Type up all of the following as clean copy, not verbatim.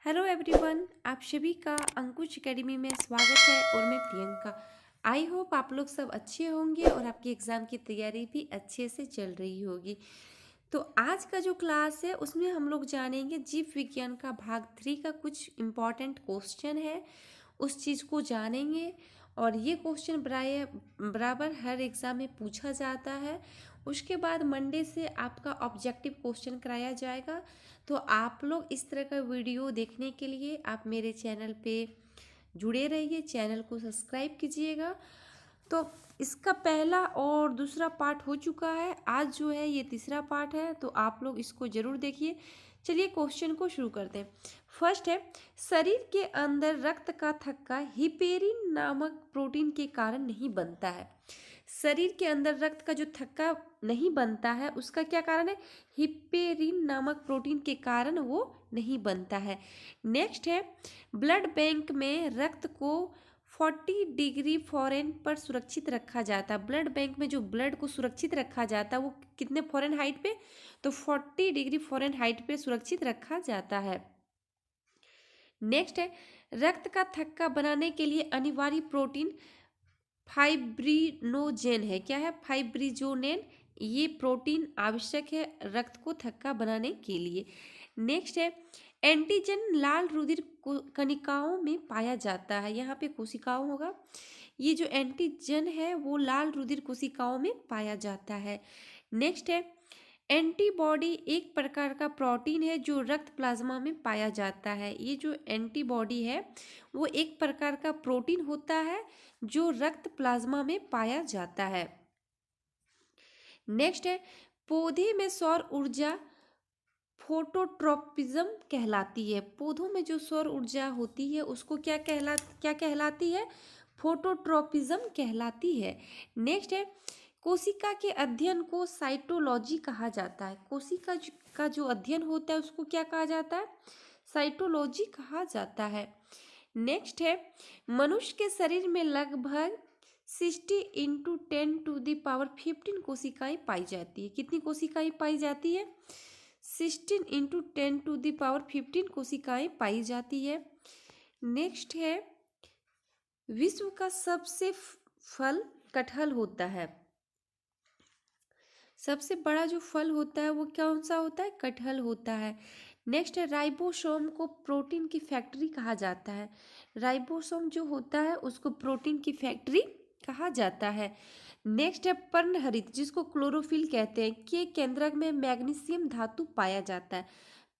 Hello everyone, आप सभी का अंकुश एकेडमी में स्वागत है। और मैं प्रियंका। आई होप आप लोग सब अच्छे होंगे और आपकी एग्ज़ाम की तैयारी भी अच्छे से चल रही होगी। तो आज का जो क्लास है उसमें हम लोग जानेंगे जीव विज्ञान का भाग 3 का कुछ इम्पॉर्टेंट क्वेश्चन है, उस चीज़ को जानेंगे। और ये क्वेश्चन बराबर हर एग्ज़ाम में पूछा जाता है। उसके बाद मंडे से आपका ऑब्जेक्टिव क्वेश्चन कराया जाएगा। तो आप लोग इस तरह का वीडियो देखने के लिए आप मेरे चैनल पे जुड़े रहिए, चैनल को सब्सक्राइब कीजिएगा। तो इसका पहला और दूसरा पार्ट हो चुका है, आज जो है ये तीसरा पार्ट है, तो आप लोग इसको जरूर देखिए। चलिए क्वेश्चन को शुरू करते हैं। फर्स्ट है, शरीर के अंदर रक्त का थक्का हिपेरिन नामक प्रोटीन के कारण नहीं बनता है। शरीर के अंदर रक्त का जो थक्का नहीं बनता है उसका क्या कारण है? हिपेरिन नामक प्रोटीन के कारण वो नहीं बनता है। नेक्स्ट है, ब्लड बैंक में रक्त को 40 डिग्री फ़ारेनहाइट पर सुरक्षित रखा जाता है। ब्लड बैंक में जो ब्लड को सुरक्षित रखा जाता है वो कितने फ़ारेनहाइट पे? तो 40 डिग्री फ़ारेनहाइट पे सुरक्षित रखा जाता है। नेक्स्ट है, रक्त का थक्का बनाने के लिए अनिवार्य प्रोटीन फाइब्रिनोजेन है। क्या है? फाइब्रिनोजेन। ये प्रोटीन आवश्यक है रक्त को थक्का बनाने के लिए। नेक्स्ट है, एंटीजन लाल रुधिर कणिकाओं में पाया जाता है। यहाँ पे कोशिकाओं होगा। ये जो एंटीजन है वो लाल रुधिर कोशिकाओं में पाया जाता है। नेक्स्ट है, एंटीबॉडी एक प्रकार का प्रोटीन है जो रक्त प्लाज्मा में पाया जाता है। ये जो एंटीबॉडी है वो एक प्रकार का प्रोटीन होता है जो रक्त प्लाज्मा में पाया जाता है। नेक्स्ट है, पौधे में सौर ऊर्जा फोटोट्रोपिज्म कहलाती है। पौधों में जो सौर ऊर्जा होती है उसको क्या कहलाती है? फोटोट्रोपिज्म कहलाती है। नेक्स्ट है, कोशिका के अध्ययन को साइटोलॉजी कहा जाता है। कोशिका का जो अध्ययन होता है उसको क्या कहा जाता है? साइटोलॉजी कहा जाता है। नेक्स्ट है, मनुष्य के शरीर में लगभग 60 इंटू 10⁻15 कोशिकाएं पाई जाती है। कितनी कोशिकाएं पाई जाती है? 16 इंटू 10⁻15 कोशिकाएं पाई जाती है। नेक्स्ट है, विश्व का सबसे फल कटहल होता है। सबसे बड़ा जो फल होता है वो कौन सा होता है? कटहल होता है। नेक्स्ट है, राइबोसोम को प्रोटीन की फैक्ट्री कहा जाता है। राइबोसोम जो होता है उसको प्रोटीन की फैक्ट्री कहा जाता है। नेक्स्ट है, पर्णहरित जिसको क्लोरोफिल कहते हैं के केंद्रक में मैग्नीशियम धातु पाया जाता है।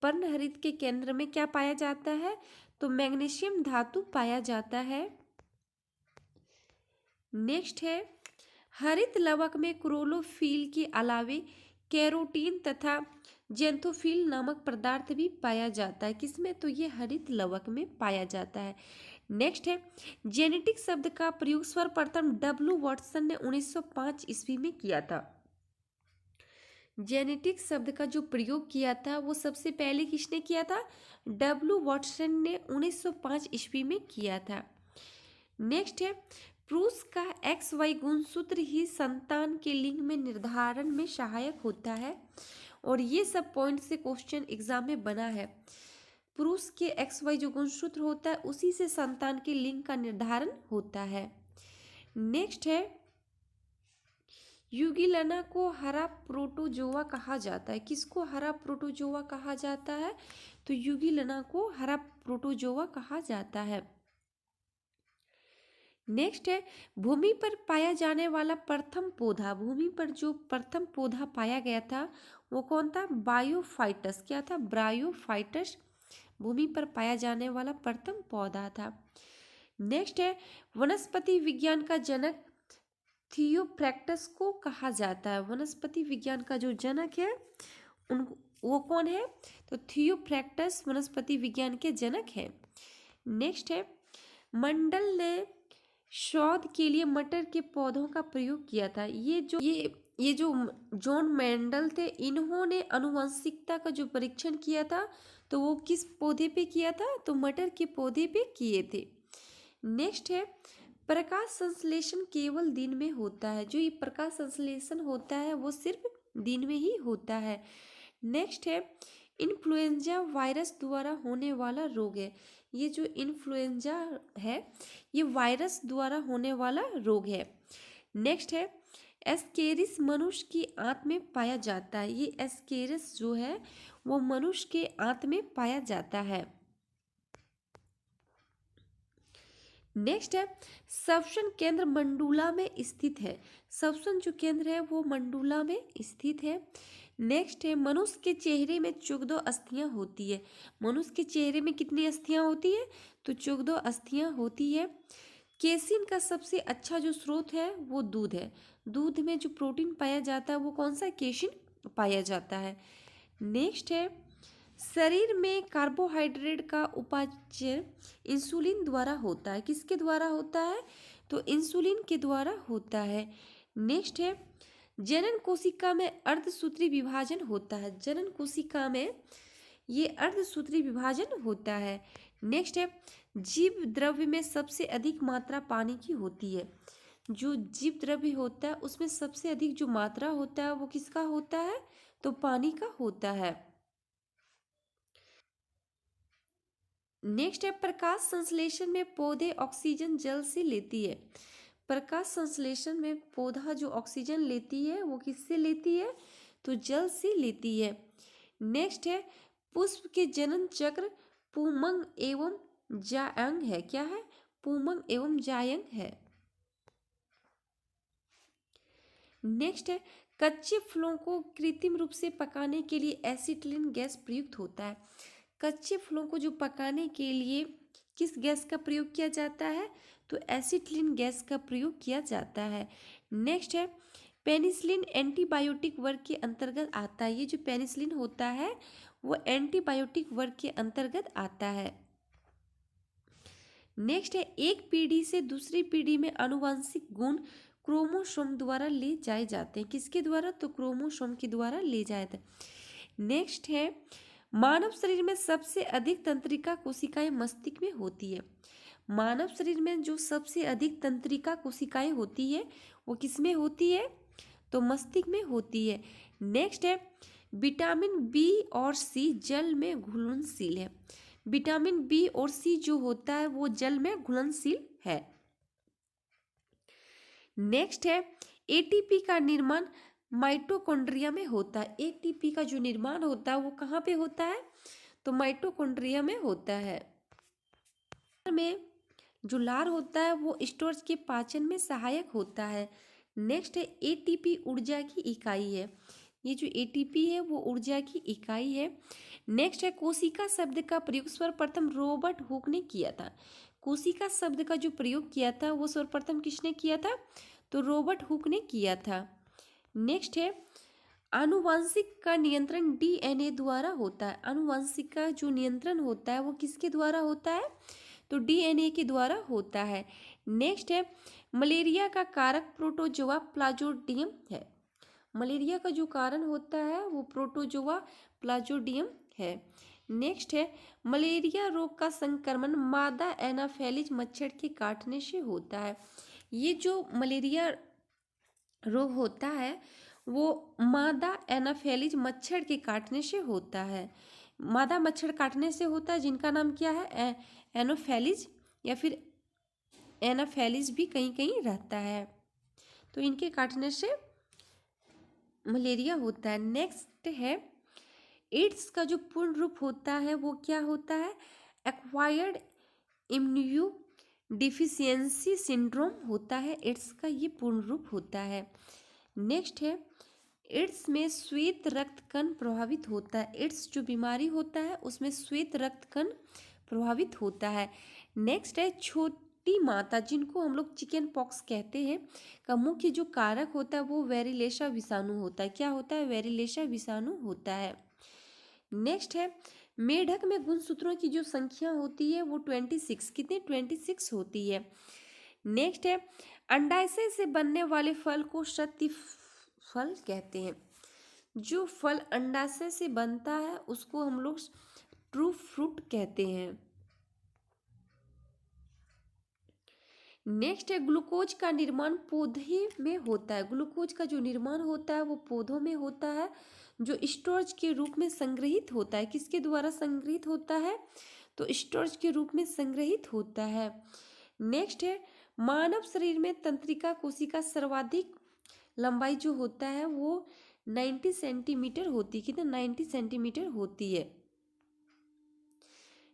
पर्णहरित के केंद्र में क्या पाया जाता है? तो मैग्नीशियम धातु पाया जाता है। नेक्स्ट है, हरित लवक में क्लोरोफिल के अलावे कैरोटीन तथा जेंथोफिल नामक पदार्थ भी पाया जाता है। किसमें? तो ये हरित लवक में पाया जाता है। नेक्स्ट है, जेनेटिक शब्द का प्रयोग सर्वप्रथम डब्ल्यू वाटसन ने 1905 ईस्वी में किया था। जेनेटिक शब्द का जो प्रयोग किया था वो सबसे पहले किसने किया था? डब्ल्यू वाटसन ने 1905 ईस्वी में किया था। नेक्स्ट है, पुरुष का XY गुणसूत्र ही संतान के लिंग में निर्धारण में सहायक होता है। और ये सब पॉइंट से क्वेश्चन एग्जाम में बना है। पुरुष के XY जो गुणसूत्र होता है उसी से संतान के लिंग का निर्धारण होता है। नेक्स्ट है, यूगिलना को हरा प्रोटोजोआ कहा जाता है। किसको हरा प्रोटोजोआ कहा जाता है? तो यूगिलना को हरा प्रोटोजोआ कहा जाता है। नेक्स्ट है, भूमि पर पाया जाने वाला प्रथम पौधा। भूमि पर जो प्रथम पौधा पाया गया था वो कौन था? ब्रायोफाइटस। क्या था? ब्रायोफाइटस भूमि पर पाया जाने वाला प्रथम पौधा था। नेक्स्ट है, वनस्पति विज्ञान का जनक थियोफ्रैक्टस को कहा जाता है। वनस्पति विज्ञान का जो जनक है वो कौन है? तो थियोफ्रैक्टस वनस्पति विज्ञान के जनक है। नेक्स्ट है, मंडल ने शोध के लिए मटर के पौधों का प्रयोग किया था। ये जो जॉन मेंडल थे इन्होंने आनुवंशिकता का जो परीक्षण किया था तो वो किस पौधे पे किया था? तो मटर के पौधे पे किए थे। नेक्स्ट है, प्रकाश संश्लेषण केवल दिन में होता है। जो ये प्रकाश संश्लेषण होता है वो सिर्फ दिन में ही होता है। नेक्स्ट है, इन्फ्लुएंजा वायरस द्वारा होने वाला रोग है। ये जो इन्फ्लुएंजा है ये वायरस द्वारा होने वाला रोग है। नेक्स्ट है एस्केरिस मनुष्य की आंत में पाया जाता है। ये एस्केरिस जो है वो मनुष्य के आंत में पाया जाता है। नेक्स्ट है श्वसन केंद्र मंडूला में स्थित है। श्वसन जो केंद्र है वो मंडूला में स्थित है। नेक्स्ट है मनुष्य के चेहरे में 14 अस्थियां होती है। मनुष्य के चेहरे में कितनी अस्थियां होती है? तो 14 अस्थियां होती है। केसिन का सबसे अच्छा जो स्रोत है वो दूध है। दूध में जो प्रोटीन पाया जाता है वो कौन सा? केसिन पाया जाता है। नेक्स्ट है शरीर में कार्बोहाइड्रेट का उपापचय इंसुलिन द्वारा होता है। किसके द्वारा होता है? तो इंसुलिन के द्वारा होता है। नेक्स्ट है जनन कोशिका में अर्धसूत्री विभाजन होता है। जनन कोशिका में ये अर्धसूत्री विभाजन होता है। नेक्स्ट है जीव द्रव्य में सबसे अधिक मात्रा पानी की होती है। जो जीव द्रव्य होता है उसमें सबसे अधिक जो मात्रा होता है वो किसका होता है? तो पानी का होता है। नेक्स्ट है प्रकाश संश्लेषण में पौधे ऑक्सीजन जल से लेती है। प्रकाश संश्लेषण में पौधा जो ऑक्सीजन लेती है वो किससे लेती है? तो जल से लेती है। नेक्स्ट है पुष्प के जनन चक्र पुमंग एवं जायंग है। क्या है? पुमंग एवं जायंग है। नेक्स्ट है कच्चे फलों को कृत्रिम रूप से पकाने के लिए एसिटिलीन गैस प्रयुक्त होता है। कच्चे फलों को जो पकाने के लिए किस गैस का प्रयोग किया जाता है? तो एसिटिलीन गैस का प्रयोग किया जाता है। नेक्स्ट है पेनिसिलिन एंटीबायोटिक वर्ग के अंतर्गत आता है। ये जो पेनिसिलिन होता है वो एंटीबायोटिक वर्ग के अंतर्गत आता है। नेक्स्ट है एक पीढ़ी से दूसरी पीढ़ी में आनुवंशिक गुण क्रोमोसोम द्वारा ले जाए जाते हैं। किसके द्वारा? तो क्रोमोसोम के द्वारा ले जाए जाते हैं। नेक्स्ट है मानव शरीर में सबसे अधिक तंत्रिका कोशिकाएं मस्तिष्क में होती है। मानव शरीर में जो सबसे अधिक तंत्रिका कोशिकाएं होती है वो किसमें होती है? तो मस्तिष्क में होती है। नेक्स्ट है विटामिन बी और सी जल में घुलनशील है। विटामिन बी और सी जो होता है वो जल में घुलनशील है। नेक्स्ट है एटीपी का निर्माण माइटोकॉन्ड्रिया में होता है। एटीपी का जो निर्माण होता है वो कहाँ पे होता है? तो माइटोकॉन्ड्रिया में होता है। में जो लार होता है वो स्टोरेज के पाचन में सहायक होता है। नेक्स्ट है एटीपी ऊर्जा की इकाई है। ये जो एटीपी है वो ऊर्जा की इकाई है। नेक्स्ट है कोशिका शब्द का प्रयोग सर्वप्रथम रॉबर्ट हुक ने किया था। कोशिका शब्द का जो प्रयोग किया था वो सर्वप्रथम किसने किया था? तो रॉबर्ट हुक ने किया था। नेक्स्ट है आनुवंशिक का नियंत्रण डीएनए द्वारा होता है। आनुवंशिक का जो नियंत्रण होता है वो किसके द्वारा होता है? तो डीएनए के द्वारा होता है। नेक्स्ट है मलेरिया का कारक प्रोटोजोआ प्लाज्मोडियम है। मलेरिया का जो कारण होता है वो प्रोटोजोआ प्लाज्मोडियम है। नेक्स्ट है मलेरिया रोग का संक्रमण मादा एनाफेलिज मच्छर के काटने से होता है। ये जो मलेरिया रोग होता है वो मादा एनाफेलिज मच्छर के काटने से होता है। मादा मच्छर काटने से होता है जिनका नाम क्या है? एनोफेलिज या फिर एनाफेलिज भी कहीं कहीं रहता है। तो इनके काटने से मलेरिया होता है। नेक्स्ट है एड्स का जो पूर्ण रूप होता है वो क्या होता है? एक्वायर्ड इम्यूनो डिफिशियंसी सिंड्रोम होता है। एड्स का ये पूर्ण रूप होता है। नेक्स्ट है एड्स में श्वेत रक्त कण प्रभावित होता है। एड्स जो बीमारी होता है उसमें श्वेत रक्त कण प्रभावित होता है। नेक्स्ट है छोटी माता जिनको हम लोग चिकन पॉक्स कहते हैं का मुख्य जो कारक होता है वो वेरिलेशा विषाणु होता है। क्या होता है? वेरिलेशा विषाणु होता है। नेक्स्ट है मेढक में गुणसूत्रों की जो संख्या होती है वो 26 कितने 26 होती है। नेक्स्ट है अंडाशय से बनने वाले फल को शक्ति फल कहते हैं। जो फल अंडाशय से बनता है उसको हम लोग ट्रू फ्रूट कहते हैं। नेक्स्ट है ग्लूकोज का निर्माण पौधे में होता है। ग्लूकोज का जो निर्माण होता है वो पौधों में होता है। जो स्टोरेज के रूप में संग्रहित होता है। किसके द्वारा संग्रहित होता है? तो स्टोरेज के रूप में संग्रहित होता है। नेक्स्ट है मानव शरीर में तंत्रिका कोशिका सर्वाधिक लंबाई जो होता है वो 90 सेंटीमीटर होती है। कितना? 90 सेंटीमीटर होती है।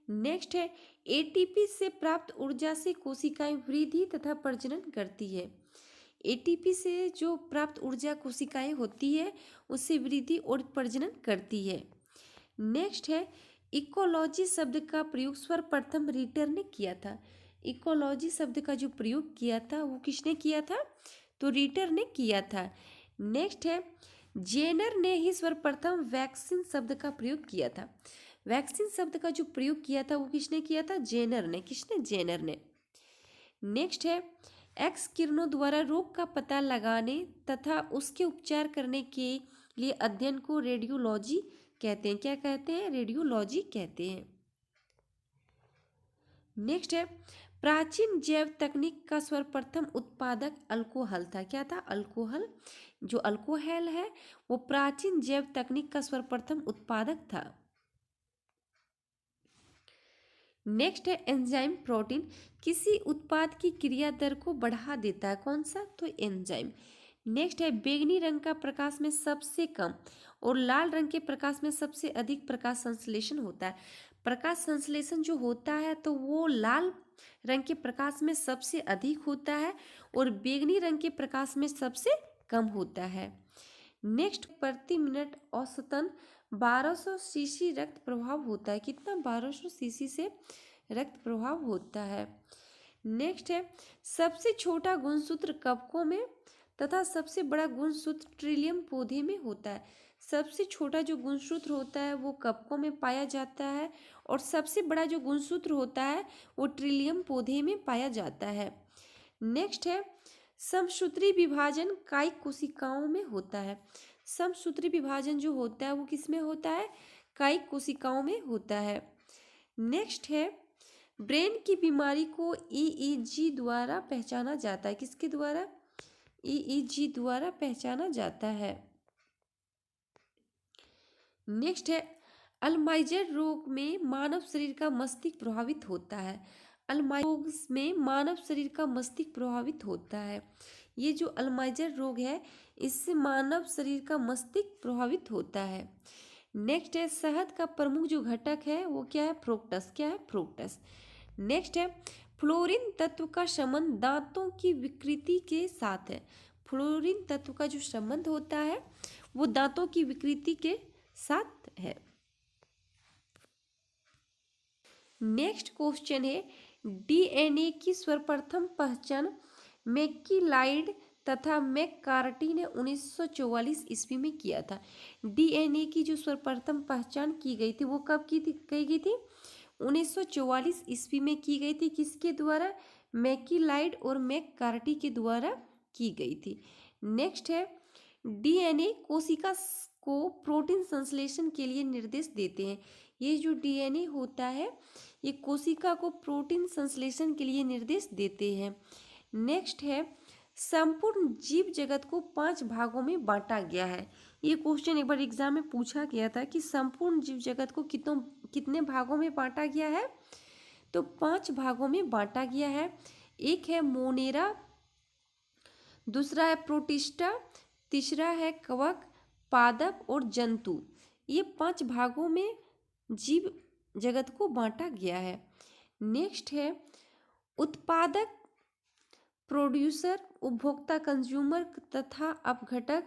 नेक्स्ट है एटीपी से प्राप्त ऊर्जा से कोशिकाएं वृद्धि तथा प्रजनन करती है। एटीपी से जो प्राप्त ऊर्जा कोशिकाएं होती है उससे वृद्धि और प्रजनन करती है। नेक्स्ट है इकोलॉजी शब्द का प्रयोग सर्वप्रथम रीटर ने किया था। इकोलॉजी शब्द का जो प्रयोग किया था वो किसने किया था? तो रीटर ने किया था। नेक्स्ट है जेनर ने ही सर्वप्रथम वैक्सीन शब्द का प्रयोग किया था। वैक्सीन शब्द का जो प्रयोग किया था वो किसने किया था? जेनर ने। किसने? जेनर ने। नेक्स्ट है एक्स किरणों द्वारा रोग का पता लगाने तथा उसके उपचार करने के लिए अध्ययन को रेडियोलॉजी कहते हैं। क्या कहते हैं? रेडियोलॉजी कहते हैं। नेक्स्ट है प्राचीन जैव तकनीक का सर्वप्रथम उत्पादक अल्कोहल था। क्या था? अल्कोहल। जो अल्कोहल है वो प्राचीन जैव तकनीक का सर्वप्रथम उत्पादक था। नेक्स्ट है एंजाइम प्रोटीन किसी उत्पाद की क्रिया दर को बढ़ा देता है। कौन सा? तो एंजाइम। नेक्स्ट है बैंगनी रंग का प्रकाश में सबसे कम और लाल रंग के प्रकाश में सबसे अधिक प्रकाश संश्लेषण होता है। प्रकाश संश्लेषण जो होता है तो वो लाल रंग के प्रकाश में सबसे अधिक होता है और बैंगनी रंग के प्रकाश में सबसे कम होता है। नेक्स्ट प्रति मिनट औसतन 1200 सीसी रक्त प्रवाह होता है। कितना? 1200 सीसी से रक्त प्रवाह होता है। नेक्स्ट है सबसे छोटा गुणसूत्र कवकों में तथा सबसे बड़ा गुणसूत्र ट्रिलियम पौधे में होता है। सबसे छोटा जो गुणसूत्र होता है वो कवकों में पाया जाता है और सबसे बड़ा जो गुणसूत्र होता है वो ट्रिलियम पौधे में पाया जाता है। नेक्स्ट है समसूत्री विभाजन कायिक कोशिकाओं में होता है। समसूत्री विभाजन जो होता है वो किस में होता है? कायिक कोशिकाओं में होता है। नेक्स्ट है ब्रेन की बीमारी को ईईजी द्वारा पहचाना जाता है। किसके द्वारा? ईईजी द्वारा पहचाना जाता है। नेक्स्ट है अल्जाइमर रोग में मानव शरीर का मस्तिष्क प्रभावित होता है। अल्जाइमर रोग में मानव शरीर का मस्तिष्क प्रभावित होता है। ये जो अल्जाइमर रोग है इससे मानव शरीर का मस्तिष्क प्रभावित होता है। नेक्स्ट है शहद का प्रमुख जो घटक है वो क्या है? फ्रुक्टस। क्या है? फ्रुक्टस। नेक्स्ट है फ्लोरीन तत्व का संबंध दांतों की विकृति के साथ है। फ्लोरीन तत्व का जो संबंध होता है वो दांतों की विकृति के साथ है। नेक्स्ट क्वेश्चन है डीएनए की सर्वप्रथम पहचान मैकीलाइड तथा मैककार्टी ने 1944 ईस्वी में किया था। डीएनए की जो सर्वप्रथम पहचान की गई थी वो कब की गई थी? 1944 ईस्वी में की गई थी। किसके द्वारा? मैकीलाइड और मैककार्टी के द्वारा की गई थी। नेक्स्ट है डीएनए कोशिका को प्रोटीन संश्लेषण के लिए निर्देश देते हैं। ये जो डीएनए होता है ये कोशिका को प्रोटीन संश्लेषण के लिए निर्देश देते हैं। नेक्स्ट है संपूर्ण जीव जगत को 5 भागों में बांटा गया है। ये क्वेश्चन एक बार एग्जाम में पूछा गया था कि संपूर्ण जीव जगत को कितने भागों में बांटा गया है? तो 5 भागों में बांटा गया है। एक है मोनेरा, दूसरा है प्रोटिस्टा, तीसरा है कवक, पादप और जंतु। ये 5 भागों में जीव जगत को बांटा गया है। नेक्स्ट है उत्पादक, प्रोड्यूसर, उपभोक्ता कंज्यूमर तथा अपघटक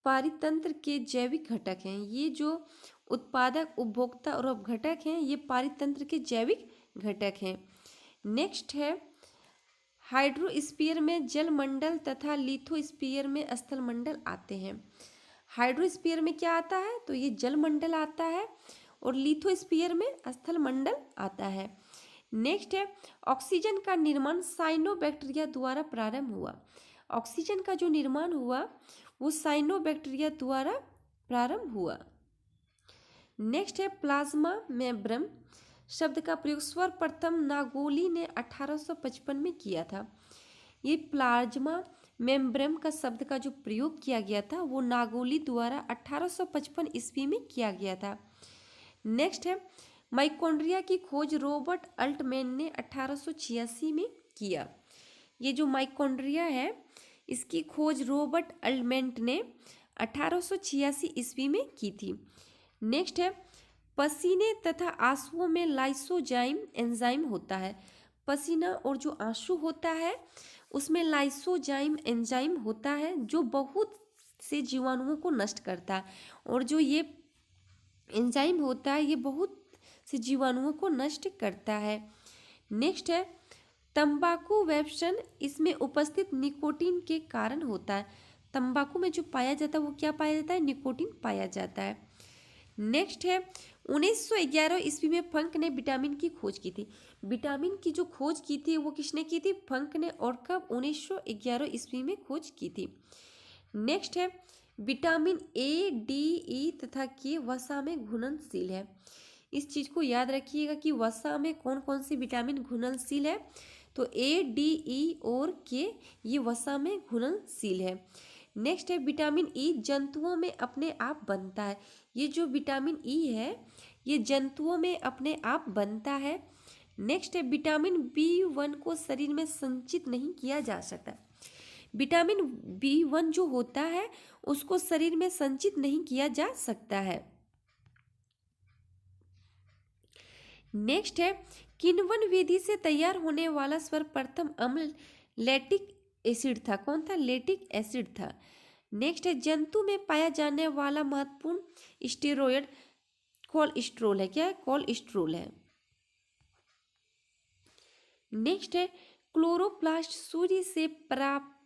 पारितंत्र के जैविक घटक हैं। ये जो उत्पादक, उपभोक्ता और अपघटक हैं ये पारितंत्र के जैविक घटक हैं। नेक्स्ट है हाइड्रोस्फीयर में जलमंडल तथा लिथोस्फीयर में स्थलमंडल आते हैं। हाइड्रोस्फीयर में क्या आता है? तो ये जलमंडल आता है और लिथोस्फीयर में स्थलमंडल आता है। नेक्स्ट है ऑक्सीजन का निर्माण साइनोबैक्टीरिया द्वारा प्रारंभ हुआ। ऑक्सीजन का जो निर्माण हुआ वो साइनोबैक्टीरिया द्वारा प्रारंभ हुआ। नेक्स्ट है प्लाज्मा मेम्ब्रेन शब्द का प्रयोग सर्वप्रथम नागोली ने 1855 में किया था। ये प्लाज्मा मेम्ब्रेम का शब्द का जो प्रयोग किया गया था वो नागोली द्वारा 1855 ईस्वी में किया गया था। नेक्स्ट है माइटोकॉन्ड्रिया की खोज रॉबर्ट अल्टमैन ने 1886 में किया। ये जो माइटोकॉन्ड्रिया है इसकी खोज रॉबर्ट अल्टमैन ने 1886 ईस्वी में की थी। नेक्स्ट है पसीने तथा आंसुओं में लाइसोजाइम एंजाइम होता है। पसीना और जो आंसू होता है उसमें लाइसोजाइम एंजाइम होता है जो बहुत से जीवाणुओं को नष्ट करता है, और जो ये एंजाइम होता है ये बहुत से जीवाणुओं को नष्ट करता है। नेक्स्ट है तंबाकू व्यसन, इसमें उपस्थित निकोटीन के कारण होता है। तंबाकू में जो पाया जाता है वो क्या पाया जाता है, निकोटीन पाया जाता है। नेक्स्ट है 1911 ईस्वी में फंक ने विटामिन की खोज की थी। विटामिन की जो खोज की थी वो किसने की थी, फंक ने, और कब, 1911 ईस्वी में खोज की थी। नेक्स्ट है विटामिन ए, डी, ई तथा के वसा में घुलनशील है। इस चीज को याद रखिएगा कि वसा में कौन कौन सी विटामिन घुलनशील है, तो ए, डी, ई और के ये वसा में घुलनशील है। नेक्स्ट है विटामिन ई जंतुओं में अपने आप बनता है। ये जो विटामिन ई है ये जंतुओं में अपने आप बनता है। नेक्स्ट है विटामिन B1 को शरीर में संचित नहीं किया जा सकता। विटामिन B1 जो होता है उसको शरीर में संचित नहीं किया जा सकता है। नेक्स्ट है किण्वन विधि से तैयार होने वाला सर्वप्रथम अम्ल लैक्टिक एसिड था। कौन था, लैक्टिक एसिड था। नेक्स्ट है जंतु में पाया जाने वाला महत्वपूर्ण स्टेरॉयड कोलेस्ट्रॉल है। क्या है, कोलेस्ट्रॉल है। नेक्स्ट है क्लोरोप्लास्ट सूर्य से प्राप्त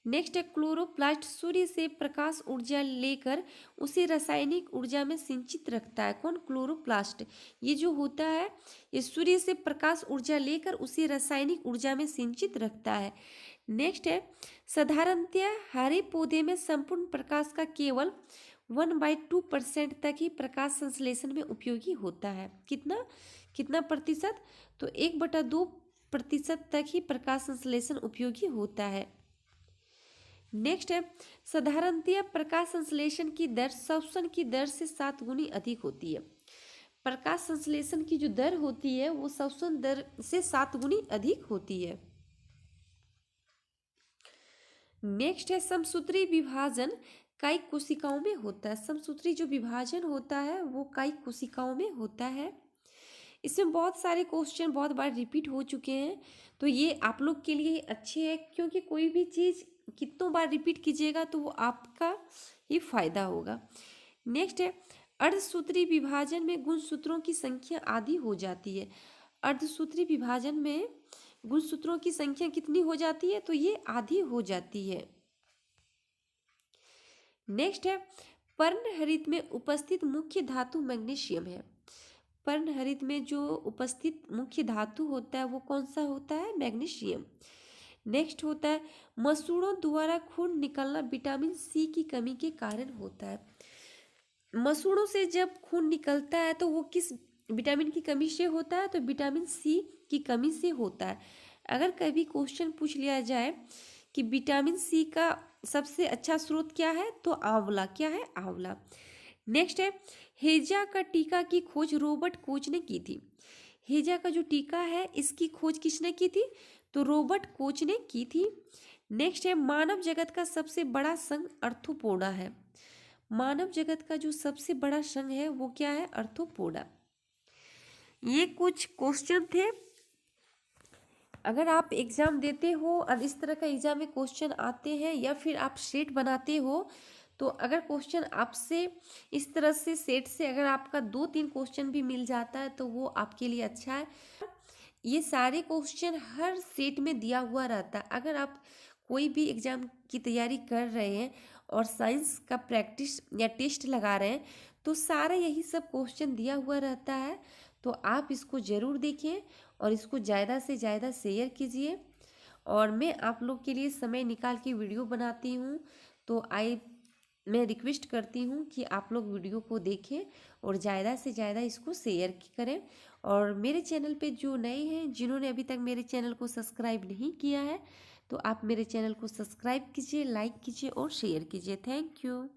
नेक्स्ट है क्लोरोप्लास्ट सूर्य से प्रकाश ऊर्जा लेकर उसे रासायनिक ऊर्जा में सिंचित रखता है। कौन, क्लोरोप्लास्ट। ये जो होता है ये सूर्य से प्रकाश ऊर्जा लेकर उसे रासायनिक ऊर्जा में सिंचित रखता है। नेक्स्ट है साधारणतया हरे पौधे में संपूर्ण प्रकाश का केवल 1/2% तक ही प्रकाश संश्लेषण में उपयोगी होता है। कितना कितना प्रतिशत, तो 1/2% तक ही प्रकाश संश्लेषण उपयोगी होता है। नेक्स्ट है साधारणतया प्रकाश संश्लेषण की दर श्वसन की दर से 7 गुनी अधिक होती है। प्रकाश संश्लेषण की जो दर होती है वो श्वसन दर से 7 गुनी अधिक होती है। नेक्स्ट है समसूत्री विभाजन कायिक कोशिकाओं में होता है। समसूत्री जो विभाजन होता है वो कायिक कोशिकाओं में होता है। इसमें बहुत सारे क्वेश्चन बहुत बार रिपीट हो चुके हैं, तो ये आप लोग के लिए अच्छे है, क्योंकि कोई भी चीज़ कितनों बार रिपीट कीजिएगा तो वो आपका ही फायदा होगा। नेक्स्ट है अर्धसूत्री विभाजन में गुणसूत्रों की संख्या आधी हो जाती है। अर्धसूत्री विभाजन में गुणसूत्रों की संख्या कितनी हो जाती है, तो ये आधी हो जाती है। नेक्स्ट है पर्णहरित में उपस्थित मुख्य धातु मैग्नीशियम है। पर्णहरित में जो उपस्थित मुख्य धातु होता है वो कौन सा होता है, मैग्नीशियम। नेक्स्ट होता है मसूड़ों द्वारा खून निकलना विटामिन सी की कमी के कारण होता है। मसूड़ों से जब खून निकलता है तो वो किस विटामिन की कमी से होता है, तो विटामिन सी की कमी से होता है। अगर कभी क्वेश्चन पूछ लिया जाए कि विटामिन सी का सबसे अच्छा स्रोत क्या है, तो आंवला। क्या है, आंवला। नेक्स्ट है हेजा का टीका की खोज रॉबर्ट कोच ने की थी। हेजा का जो टीका है इसकी खोज किसने की थी, तो रॉबर्ट कोच ने की थी। नेक्स्ट है मानव जगत का सबसे बड़ा संघ अर्थोपोडा है। मानव जगत का जो सबसे बड़ा संघ है वो क्या है, अर्थोपोडा। ये कुछ क्वेश्चन थे। अगर आप एग्जाम देते हो और इस तरह का एग्जाम में क्वेश्चन आते हैं या फिर आप सेट बनाते हो, तो अगर क्वेश्चन आपसे इस तरह से सेट से अगर आपका 2-3 क्वेश्चन भी मिल जाता है तो वो आपके लिए अच्छा है। ये सारे क्वेश्चन हर सेट में दिया हुआ रहता है। अगर आप कोई भी एग्जाम की तैयारी कर रहे हैं और साइंस का प्रैक्टिस या टेस्ट लगा रहे हैं तो सारा यही सब क्वेश्चन दिया हुआ रहता है। तो आप इसको ज़रूर देखें और इसको ज़्यादा से ज़्यादा शेयर कीजिए। और मैं आप लोग के लिए समय निकाल के वीडियो बनाती हूँ, तो मैं रिक्वेस्ट करती हूँ कि आप लोग वीडियो को देखें और ज़्यादा से ज़्यादा इसको शेयर करें। और मेरे चैनल पे जो नए हैं, जिन्होंने अभी तक मेरे चैनल को सब्सक्राइब नहीं किया है, तो आप मेरे चैनल को सब्सक्राइब कीजिए, लाइक कीजिए और शेयर कीजिए। Thank you.